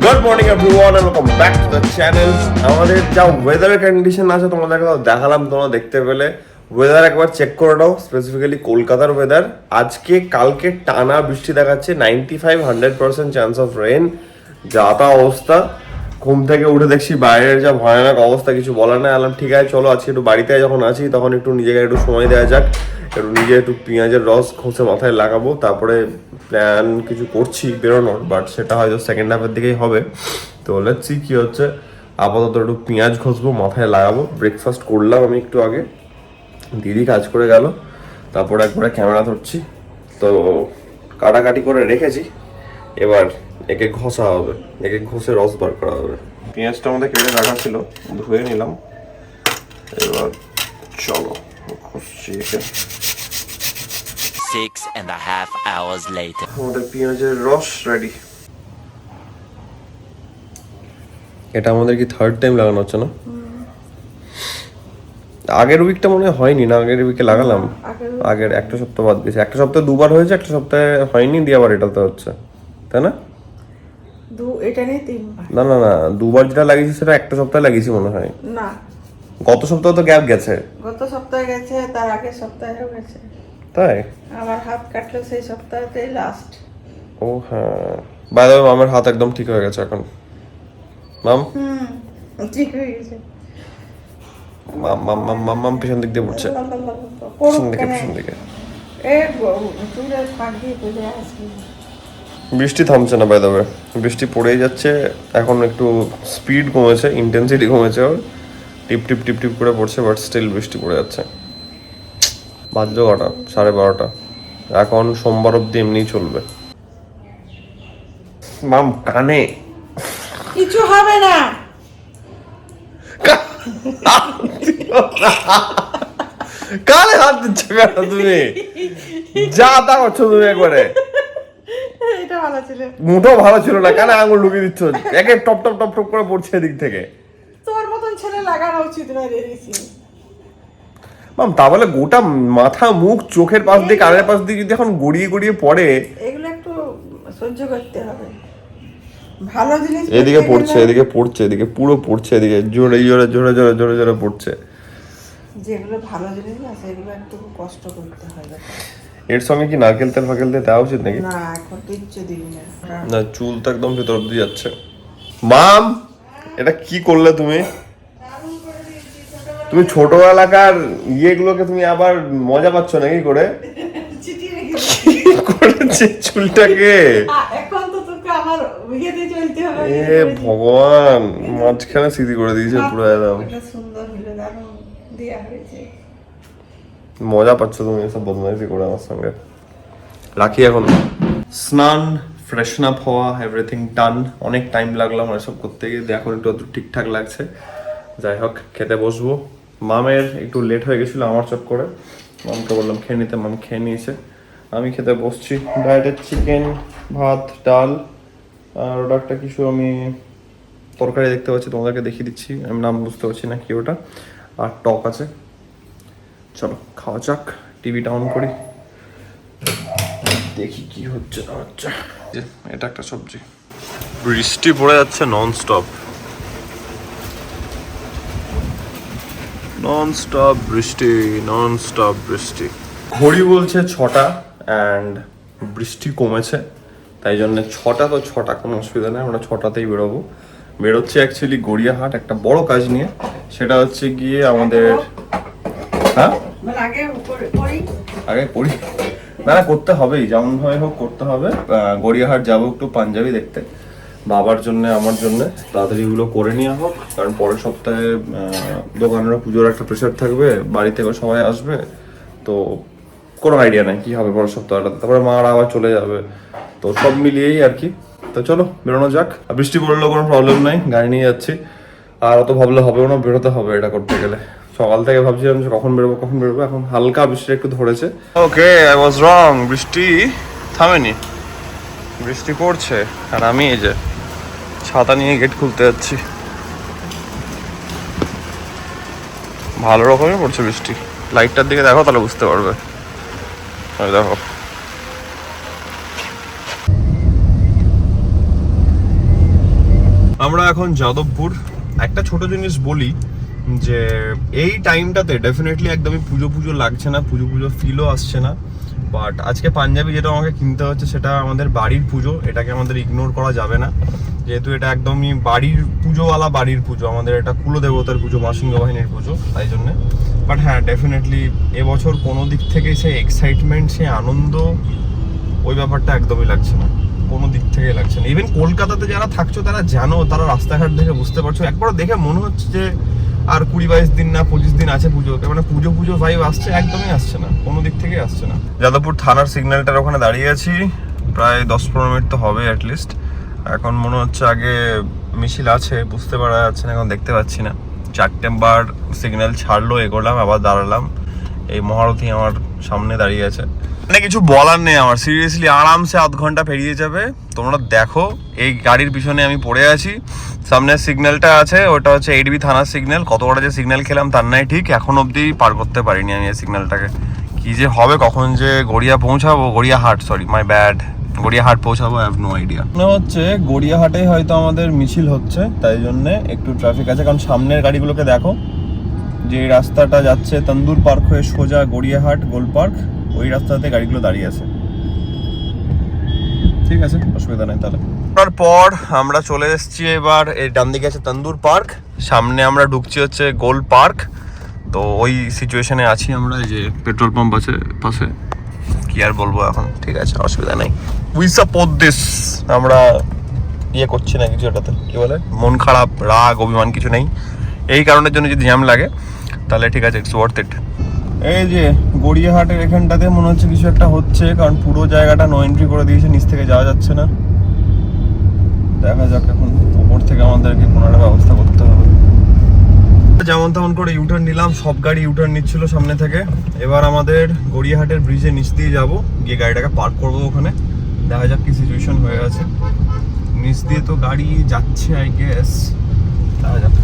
Good morning everyone and welcome back to the channel. আমাদের যা weather condition আছে তোমাদেরকে দেখালাম, তোমরা দেখতে পেলে। ওয়েদার একবার চেক করে নাও, স্পেসিফিক্যালি কলকাতার ওয়েদার। আজকে কালকে টানা বৃষ্টি দেখাচ্ছে, 95-100% চান্স অফ রেন। যা তা অবস্থা। ঘুম থেকে উঠে দেখছি বাইরের যা ভয়ানক অবস্থা, কিছু বলার নাই। আলাম ঠিক আছে, চলো আজকে একটু বাড়িতে যখন আছি তখন একটু নিজেকে একটু সময় দেওয়া যাক, একটু নিজে একটু পেঁয়াজের রস ঘষে মাথায় লাগাবো। তারপরে প্ল্যান কিছু করছি বেরোনোর, বাট সেটা হয়তো সেকেন্ড হাফের দিকেই হবে। তো লেটস সি কি হচ্ছে। আপাতত একটু পেঁয়াজ ঘষবো, মাথায় লাগাবো। ব্রেকফাস্ট করলাম আমি একটু আগে, দিদি কাজ করে গেল। তারপরে একবারে ক্যামেরা ধরছি, তো কাটাকাটি করে রেখেছি। এবার একে ঘষা হবে, একে ঘষে রস বার করা হবে। পেঁয়াজটা আমাদের কেটে রাখা ছিল, ধুয়ে নিলাম। এবার চলো ঘষছি একে। 6.5 hours later. আমাদের পেঁয়াজের রস রেডি। এটা আমাদের কি থার্ড টাইম লাগানো হচ্ছে না? আগের উইকটা মনে হয়নি না, আগের উইকে লাগালাম। আগের একটা সপ্তাহ বাদ দিয়েছে, একটা সপ্তাহে দুবার হয়েছে, একটা সপ্তাহে হয়নি, দিয়ে আবার এটাতে হচ্ছে, তাই না? এটা নিয়ে তিনবার। না না না, দুবার যেটা লাগিয়েছি সেটা একটা সপ্তাহে লাগিয়েছি মনে হয়। না, গত সপ্তাহে তো গ্যাপ গেছে। গত সপ্তাহে গেছে, তার আগের সপ্তাহেও গেছে। তাই? আমার হাত কাটলো সেই সপ্তাহতেই লাস্ট। ও হ্যাঁ, বাই দ্য ওয়ে আমার হাত একদম ঠিক হয়ে গেছে এখন। মাম ঠিক হয়ে গেছে। মাম মাম মাম মাম মাম পিছন দিক দিয়ে পড়ছে, পিছন দিকে পিছন দিকে। চুলের ফাঁক দিয়ে চলে আসবে। বৃষ্টি থামছে না, বাই দ্য ওয়ে বৃষ্টি পড়েই যাচ্ছে। এখন একটু স্পিড কমেছে, ইন্টেন্সিটি কমেছে, ওর টিপ টিপ টিপ টিপ করে পড়ছে, বাট স্টিল বৃষ্টি পড়ে যাচ্ছে। বাজলো কটা? 12:30। এখন সোমবার অব্দি এমনিই চলবে। মাম কানে কিছু হবে না। কানে হাত দিচ্ছ কেন তুমি? যা তা করছো তুমি একবারে। এটা ভালো ছিল। মুঠো ভালো ছিল না, কানে আঙুল ঢুকিয়ে দিচ্ছ, একে টপ টপ টপ টপ করে পড়ছে এদিক থেকে। তোর মতন ছেলে লাগানো উচিত না রে ঋষি। মাম তা বলে গোটা মাথা মুখ চোখের পাশ দিয়ে কানের পাশ দিয়ে যদি এখন গড়িয়ে গড়িয়ে পড়ে। এগুলো একটু সহ্য করতে হবে। ভালো জিনিস এদিকে পড়ছে, এদিকে পড়ছে, এদিকে পুরো পড়ছে, এদিকে জোরে জোরে জোরে জোরে জোরে জোরে পড়ছে। যেগুলো ভালো জিনিস না সেগুলো একটু কষ্ট করতে হয়। এর সঙ্গে কি নারকেল তেল ফাকেল তেল দেওয়া উচিত নাকি? না, এখন কিচ্ছু দিবি না। না, চুল তো একদম ভেতর অব্দি যাচ্ছে। মাম এটা কি করলে তুমি? তুমি ছোটবেলাকার ইয়েগুলোকে তুমি আবার মজা পাচ্ছ নাকি করে? করেছে চুলটাকে। এখন তো তোকে আমার ইয়েতে চলতে হবে। এ ভগবান, মাঝখানে স্মৃতি করে দিয়েছে পুরো একদম। এটা সুন্দর হলো, দারুণ দেয়া হয়েছে। মজা পাচ্ছ তুমি এসব বদমাইশি করে আমার সঙ্গে। রাখি এখন। স্নান, ফ্রেশন আপ হওয়া, এভরিথিং ডান। অনেক টাইম লাগলো আমার এসব করতে গিয়ে, এখন একটু ঠিকঠাক লাগছে। যাই হোক, খেতে বসবো। মামের একটু লেট হয়ে গেছিলো আমার চক্করে, মামকে বললাম খেয়ে নিতে, মাম খেয়ে নিয়েছে। আমি খেতে বসছি। ডায়েটের চিকেন, ভাত, ডাল, আর ওটা একটা কিছু আমি তরকারি দেখতে পাচ্ছি, তোমাদেরকে দেখিয়ে দিচ্ছি, আমি নাম বুঝতে পারছি না কি ওটা। আর টক আছে। চলো খাওয়া যাক। টিভিটা অন করি, দেখি কি হচ্ছে না হচ্ছে। এটা একটা সবজি। বৃষ্টি পড়ে যাচ্ছে নন স্টপ, নন স্টপ বৃষ্টি, নন স্টপ বৃষ্টি। ঘড়ি বলছে 6টা অ্যান্ড বৃষ্টি কমেছে, তাই জন্য 6টা তো 6টা, কোনো অসুবিধা নেই, আমরা 6টাতেই বেরোবো। বেরোচ্ছে অ্যাকচুয়ালি গড়িয়াহাট একটা বড় কাজ নিয়ে। সেটা হচ্ছে গিয়ে আমাদের, হ্যাঁ আগে পড়ি, না না করতে হবেই, যেমন ভাবে হোক করতে হবে। গড়িয়াহাট যাবো একটু পাঞ্জাবি দেখতে, বাবার জন্য আমার জন্য। তাড়াতাড়ি এগুলো করে নেওয়া হোক, কারণ পরের সপ্তাহে দোকানেরও পুজোর একটা প্রেশার থাকবে, বাড়ি থেকেও সবাই আসবে। তো কোনো আইডিয়া নেই কি হবে পরের সপ্তাহটাতে, তারপরে মারা আবার চলে যাবে। তো সব মিলিয়েই আর কি। তো চলো বেরোনো যাক। বৃষ্টি পড়লেও কোনো প্রবলেম নাই, গাড়ি নিয়ে যাচ্ছি। আর অত ভাবলে হবেও না, বেরোতে হবে এটা করতে গেলে। সকাল থেকে ভাবছিলাম যে কখন বেরোবো কখন বেরোবো, এখন হালকা বৃষ্টি একটু ধরেছে। ওকে, আই ওয়াজ রং, বৃষ্টি থামেনি, বৃষ্টি পড়ছে। আর আমি এই যে ছাতা নিয়ে গেট খুলতে যাচ্ছি। ভালো রকমই পড়ছে বৃষ্টি। লাইটটার দিকে দেখো তাহলে বুঝতে পারবে। দেখো আমরা এখন যাদবপুর। একটা ছোট জিনিস বলি যে এই টাইমটাতে ডেফিনেটলি একদমই পুজো পুজো লাগছে না, পুজো পুজো ফিলও আসছে না। বাট আজকে পাঞ্জাবি যেটা আমাকে কিনতে হচ্ছে সেটা আমাদের বাড়ির পুজো, এটাকে আমাদের ইগনোর করা যাবে না, যেহেতু এটা একদমই বাড়ির পুজোওয়ালা বাড়ির পুজো, আমাদের এটা কুলদেবতার পুজো, মা সিংহ বাহিনীর পুজো, তাই জন্যে। বাট হ্যাঁ, ডেফিনেটলি এবছর কোনো দিক থেকে সেই এক্সাইটমেন্ট, সেই আনন্দ, ওই ব্যাপারটা একদমই লাগছে না, কোনো দিক থেকেই লাগছে না। ইভেন কলকাতাতে যারা থাকছো তারা জানো, তারা রাস্তাঘাট দেখে বুঝতে পারছো, একবার দেখে মনে হচ্ছে যে আর 20-22 দিন না 25 দিন আছে পুজো, মানে পুজো পুজো ভাইব আসছে, একদমই আসছে না, কোনো দিক থেকেই আসছে না। যাদবপুর থানার সিগন্যালটার ওখানে দাঁড়িয়ে আছি, প্রায় 10-15 মিনিট তো হবে অ্যাটলিস্ট। এখন মনে হচ্ছে আগে মিছিল আছে, বুঝতে পারা যাচ্ছে না, এখন দেখতে পাচ্ছি না। 4টে বার সিগন্যাল ছাড়লো, এগোলাম, আবার দাঁড়ালাম, এই মহারথী আমার সামনে দাঁড়িয়ে আছে। মানে কিছু বলার নেই আমার, সিরিয়াসলি আরামসে আধ ঘন্টা পেরিয়ে যাবে। তোমরা দেখো, এই গাড়ির পিছনে আমি পড়ে আছি, সামনে সিগন্যালটা আছে, ওটা হচ্ছে 8B থানার সিগন্যাল। কত বড় যে সিগন্যাল খেলাম তার নাই ঠিক, এখন অবধি পার করতে পারিনি আমি এই সিগন্যালটাকে। কি যে হবে, কখন যে গড়িয়া পৌঁছাবো, Gariahat, sorry my bad, Gariahat পৌঁছাবো, আই হ্যাভ নো আইডিয়া। মনে হচ্ছে গড়িয়াহাটেই হয়তো আমাদের মিছিল হচ্ছে, তাই জন্যে একটু ট্রাফিক আছে, কারণ সামনের গাড়িগুলোকে দেখো, যে রাস্তাটা যাচ্ছে তন্দুর পার্ক হয়ে সোজা গড়িয়াহাট গোল পার্ক, ওই রাস্তাতে গাড়িগুলো দাঁড়িয়ে আছে। ঠিক আছে, অসুবিধা নেই। তাহলে তারপর আমরা চলে এসেছি, এবার এই ডান দিকে আছে তন্দুর পার্ক, সামনে আমরা ঢুকছি হচ্ছে গোল পার্ক। তো ওই সিচুয়েশনে আছি আমরা, এই যে পেট্রোল পাম্প আছে পাশে, কি আর বলবো এখন, ঠিক আছে, অসুবিধা নেই। উই সাপোর্ট দিস, আমরা ইয়ে করছি না কিছু, এটাতে কি বলে, মন খারাপ, রাগ, অভিমান কিছু নেই। এই কারণের জন্য যদি জ্যাম লাগে তাহলে ঠিক আছে, ইটস ওয়ার্থ ইট। এই যে গড়িয়াহাটের এখানটাতে মনে হচ্ছে কিছু একটা হচ্ছে, কারণ পুরো জায়গাটা নো এন্ট্রি করে দিয়েছে, নিচ থেকে যাওয়া যাচ্ছে না। দেখা যাক, এখন উপর থেকে আমাদেরকে কোনো একটা ব্যবস্থা করতে হবে। যেমন তেমন করে ইউটার্ন নিলাম, সব গাড়ি ইউটার্ন নিচ্ছিল সামনে থেকে। এবার আমাদের গড়িয়াহাটের ব্রিজে নিচ দিয়ে যাবো, গিয়ে গাড়িটাকে পার্ক করবো ওখানে। দেখা যাক কি সিচুয়েশন হয়ে আছে, নিচ দিয়ে তো গাড়ি যাচ্ছে আই গেস, দেখা যাক।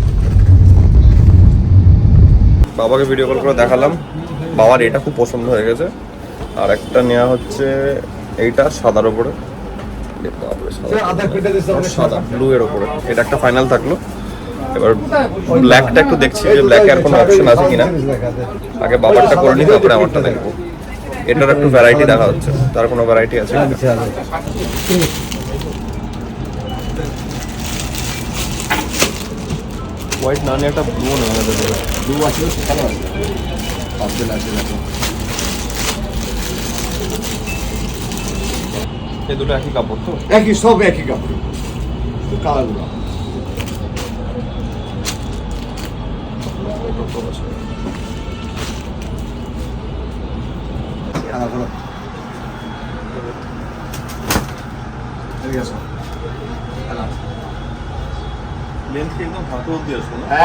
বাবাকে ভিডিও কল করে দেখালাম, বাবার এটা খুব পছন্দ হয়ে গেছে। আর একটা নেওয়া হচ্ছে এইটা সাদার উপরে, সাদা ব্লু এর উপরে, এটা একটা ফাইনাল থাকলো। এবার ব্ল্যাকটা একটু দেখছি যে ব্ল্যাকে আর কোনো অপশন আছে কিনা, আগে বাবারটা করে নিই, তারপরে আমারটা দেখবো। এটার একটু ভ্যারাইটি দেখা হচ্ছে, তার কোনো ভ্যারাইটি আছে হোয়াইট না নিয়ে একটা ব্লু নেই, ব্লু আছে, এই দুটো একই কাপড় তো, একই, সব একই কাপড়, কালারগুলো।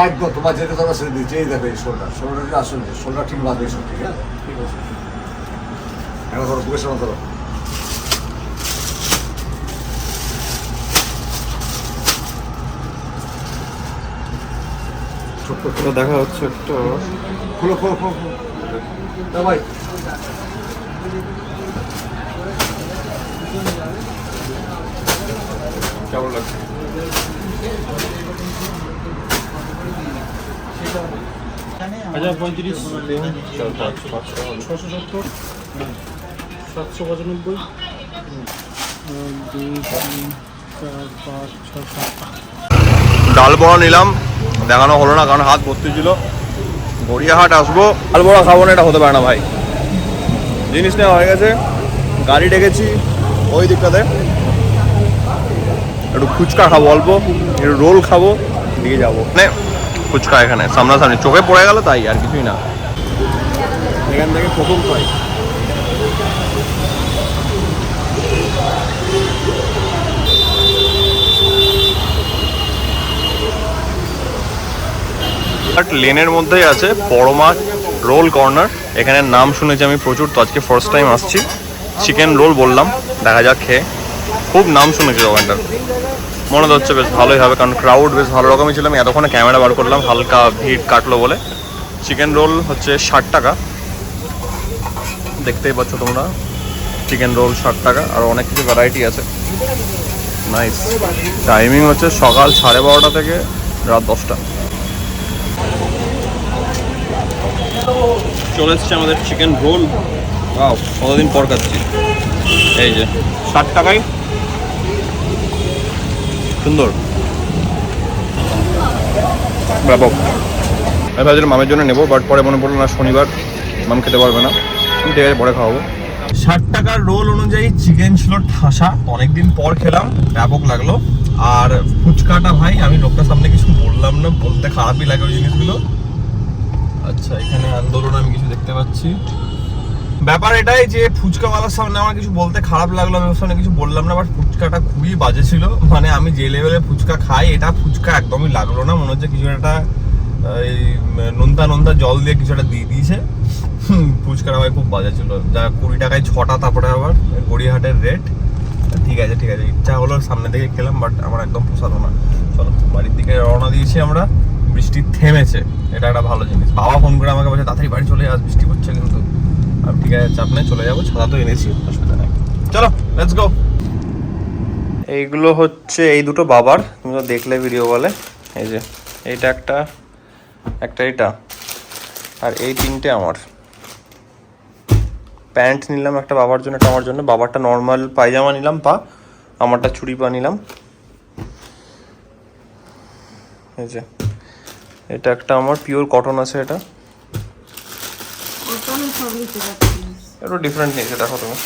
একদম তোমার যেটা দরকার সেটা দিচ্ছে। এই দেখো, এই শোল্ডার আসলে শোল্ডার ঠিক বাঁধবে, সব ঠিক আছে। এখন ধরো বুকের সামনে ধরো, ছোট্ট করে দেখা হচ্ছে একটা, খোলো খোলো খোলো ভাই। কেমন লাগছে? 1035, 670, 795, 2, 3, 4, 5, 6, 7। ডাল বড়া নিলাম, দেখানো হলো না কারণ হাত ভর্তি ছিল। গড়িয়াহাট আসবো, ডাল বড়া খাবো না, এটা হতে পারে না ভাই। জিনিস নেওয়া হয়ে গেছে, গাড়ি ডেকেছি ওই দিকটাতে, একটু ফুচকা খাবো অল্প, একটু রোল খাবো, দিয়ে যাবো। মানে ফুচকা এখানে সামনাসামনি চোখে পড়ে গেল, তাই আর কিছুই না। এখান থেকে প্রথম খাই। লেনের মধ্যেই আছে পরমা রোল কর্নার, এখানে নাম শুনেছি আমি প্রচুর, তো আজকে ফার্স্ট টাইম আসছি। চিকেন রোল বললাম, দেখা যাক খেয়ে, খুব নাম শুনেছি দোকানটার, মনে তো হচ্ছে বেশ ভালোই হবে, কারণ ক্রাউড বেশ ভালো রকমই ছিল। আমি এতক্ষণে ক্যামেরা বার করলাম, হালকা ভিড় কাটলো বলে। চিকেন রোল হচ্ছে 60 টাকা, দেখতেই পাচ্ছ তোমরা, চিকেন রোল 60 টাকা, আর অনেক কিছু ভ্যারাইটি আছে। নাইস। টাইমিং হচ্ছে সকাল 12:30 থেকে রাত 10টা। চলে এসছে আমাদের চিকেন রোল। কতদিন পর খাচ্ছি। এই যে 60 টাকায় সুন্দর ব্যাপক। আমি ভাবছিলাম মামের জন্য নেবো, বাট পরে মনে পড়লো না শনিবার মাম খেতে পারবে না, ঠিক আছে পরে খাওয়াবো। 60 টাকার রোল অনুযায়ী চিকেন ছিল ঠাসা, অনেকদিন পর খেলাম, ব্যাপক লাগলো। আর ফুচকাটা ভাই আমি লোকটার সামনে কিছু বললাম না, বলতে খারাপই লাগে ওই জিনিসগুলো। আচ্ছা এখানে আন্দোলন আমি কিছু দেখতে পাচ্ছি। ব্যাপার এটাই যে ফুচকাওয়ালার সামনে আমার কিছু বলতে খারাপ লাগলো, আমি ওর সামনে কিছু বললাম না, বাট ফুচকাটা খুবই বাজে ছিল। মানে আমি যে লেভেলে ফুচকা খাই এটা ফুচকা একদমই লাগলো না, মনে হচ্ছে কিছু একটা এই নোনতা জল দিয়ে কিছু একটা দিয়ে দিয়েছে। ফুচকাটা ভাই খুব বাজে ছিল, যা 20 টাকায় 6টা, তারপরে আবার গড়িয়াহাটের রেট। ঠিক আছে ইচ্ছা হলো সামনে থেকে খেলাম, বাট আমার একদম পোষালো না। চলো বাড়ির দিকে রওনা দিয়েছি আমরা, বৃষ্টি থেমেছে, এটা একটা ভালো জিনিস। বাবা ফোন করে আমাকে বলছে তাড়াতাড়ি বাড়ি চলে আস, বৃষ্টি পড়ছে কিন্তু। আর ঠিক আছে চাপ নেই, চলে যাবো, ছাতা তো এনেছি, অসুবিধা নেই। চলো লেটস গো। এইগুলো হচ্ছে এই দুটো বাবার, তুমি তো দেখলে ভিডিও বলে। এই যে এইটা একটা এটা, আর এই 3টে আমার। প্যান্ট নিলাম একটা বাবার জন্য, একটা আমার জন্য। বাবারটা নর্মাল পায়জামা নিলাম পা, আমারটা চুড়ি পা নিলাম। এই যে এটা একটা আমার পিওর কটন আছে, এটা একটু ডিফারেন্ট নিয়েছে, দেখো তুমি।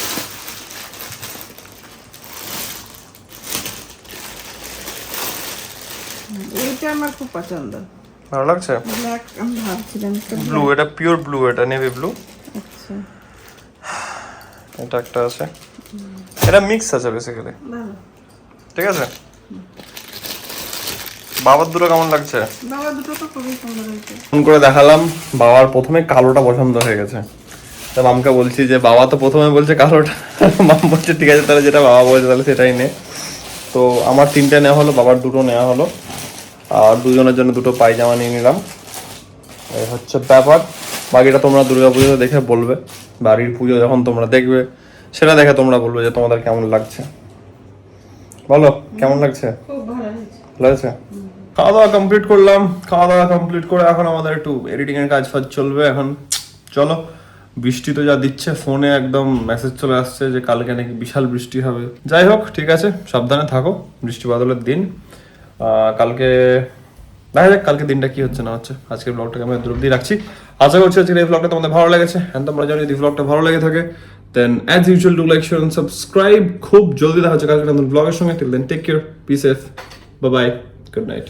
এইটা আমার খুব পছন্দ, ভালো লাগছে। ব্ল্যাক আমি ভাবছিলাম ব্লু, এটা পিওর ব্লু, এটা নেভি ব্লু। আচ্ছা এটা একটা আছে, এটা মিক্স আছে বেসিক্যালি, ভালো। ঠিক আছে। বাবার দুটো কেমন লাগছে? বাবা দুটো তো খুবই সুন্দর হয়েছে। ফোন করে দেখালাম, বাবার প্রথমে কালোটা পছন্দ হয়ে গেছে। তা মামকে বলছি যে বাবা তো প্রথমে বলছে কালোটা, মাম বলছে ঠিক আছে তাহলে যেটা বাবা বলছে তাহলে সেটাই নে। তো আমার 3টে নেওয়া হলো, বাবার 2টো নেওয়া হলো, আর দুজনের জন্য 2টো পায়জামা নিয়ে নিলাম। এই হচ্ছে ব্যাপার। বাকিটা তোমরা দুর্গাপুজোতে দেখে বলবে, বাড়ির পুজো যখন তোমরা দেখবে সেটা দেখে তোমরা বলবে যে তোমাদের কেমন লাগছে। বলো কেমন লাগছে? খুব ভালো হয়েছে। ভালো আছে। খাওয়া দাওয়া কমপ্লিট করলাম, খাওয়া দাওয়া কমপ্লিট করে এখন আমাদের একটু এডিটিং এর কাজ ফাজ চলবে। এখন চলো, বৃষ্টি তো যা দিচ্ছে, ফোনে একদম মেসেজ চলে আসছে যে কালকে নাকি বিশাল বৃষ্টি হবে। যাই হোক ঠিক আছে, সাবধানে থাকো, বৃষ্টি বাদলের দিন। কালকে দেখা যাক কালকে দিনটা কি হচ্ছে না হচ্ছে। আজকের ব্লগটাকে আমি দূর অব্দি রাখছি। আশা করছি আজকের এই ব্লগটা তোমাদের ভালো লেগেছে। এন্ড তোমরা যদি ব্লগটা ভালো লেগে থাকে then as usual do like, share and subscribe. খুব জলদি দেখা হচ্ছে কালকে নতুন ব্লগের সঙ্গে। Till then take care, be safe, bye bye, good night.